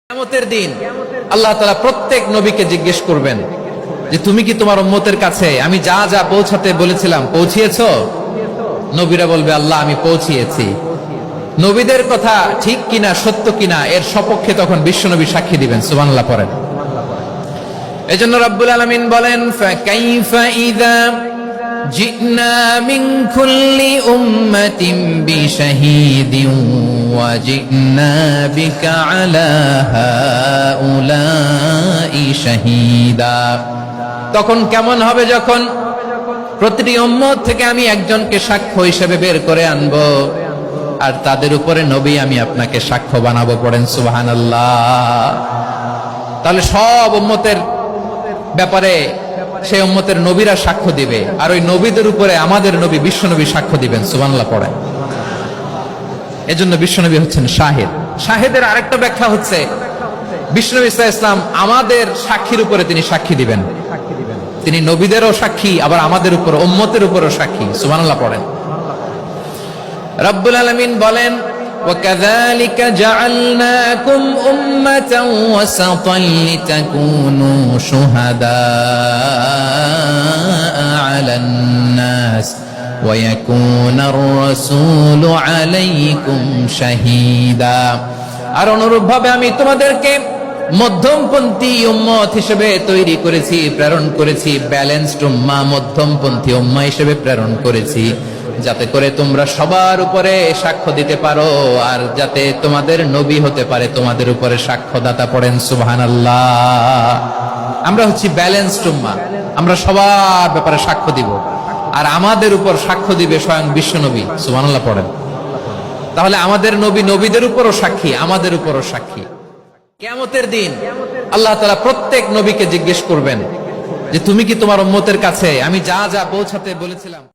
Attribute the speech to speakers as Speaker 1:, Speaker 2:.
Speaker 1: কিয়ামতের দিন আল্লাহ তাআলা প্রত্যেক নবীকে জিজ্ঞেস করবেন যে তুমি কি তোমার উম্মতের কাছে আমি যা যা পৌঁছাতে বলেছিলাম পৌঁছিয়েছো? নবীরা বলবে আল্লাহ আমি পৌঁছিয়েছি। নবীদের কথা ঠিক কিনা সত্য কিনা এর সপক্ষে তখন বিশ্বনবী সাক্ষী দিবেন। সুবহানাল্লাহ পড়েন। এজন্য রব্বুল আলামিন বলেন ফাকাইফা ইযা জিনা মিন কুল্লি উম্মাতিন বিশাহীদিন ওয়া জিনা বিকা আলা হাউলাই শাহীদা। তখন কেমন হবে যখন প্রতিটি উম্মত থেকে আমি একজনকে সাক্ষ্য হিসেবে বের করে আনবো আর তাদের উপরে নবী আমি আপনাকে সাক্ষ্য বানাবো। পড়েন সুবহানাল্লাহ। তাহলে সব উম্মতের ব্যাপারে সেই উম্মতের নবীরা সাক্ষ্য দিবে আর ওই নবীদের উপরে আমাদের নবী বিশ্বনবী সাক্ষ্য দিবেন। সুবহানাল্লাহ পড়েন। এজন্য বিশ্বনবী হচ্ছেন শাহিদ। শাহিদের আরেকটা ব্যাখ্যা হচ্ছে বিশ্বনবী সাল্লাল্লাহু আলাইহি ওয়াসাল্লাম আমাদের সাক্ষীর উপরে তিনি সাক্ষী দিবেন। তিনি নবীদেরও সাক্ষী আবার আমাদের উপর উম্মতের উপরও সাক্ষী। সুবহানাল্লাহ পড়েন। রব্বুল আলামিন বলেন وَكَذَلِكَ جَعَلْنَاكُمْ أُمَّةً وَسَطًا لِتَكُونُوا شُهَدَاءَ عَلَى النَّاسِ وَيَكُونَ الرَّسُولُ عَلَيْكُمْ شَهِيدًا। আর অনুরূপভাবে আমি তোমাদেরকে মধ্যমপন্থী উম্মত হিসেবে তৈরি করেছি, প্রেরণ করেছি। ব্যালেন্সড উম্মাহ, মধ্যমপন্থী উম্মাহ হিসেবে প্রেরণ করেছি যাতে করে তোমরা সবার উপরে সাক্ষ্য দিতে পারো আর যাতে তোমাদের নবী হতে পারে তোমাদের উপরে সাক্ষ্যদাতা। পড়েন সুবহানাল্লাহ। আমরা হচ্ছি ব্যালেন্সড উম্মাহ, আমরা সবার ব্যাপারে সাক্ষ্য দিব আর আমাদের উপর সাক্ষ্য দিবে স্বয়ং বিশ্বনবী। সুবহানাল্লাহ পড়েন। তাহলে আমাদের নবী নবীদের উপরও সাক্ষী, আমাদের উপরও সাক্ষী। কিয়ামতের দিন আল্লাহ তাআলা প্রত্যেক নবীকে জিজ্ঞেস করবেন যে তুমি কি তোমার উম্মতের কাছে আমি যা যা পৌঁছাতে বলেছিলাম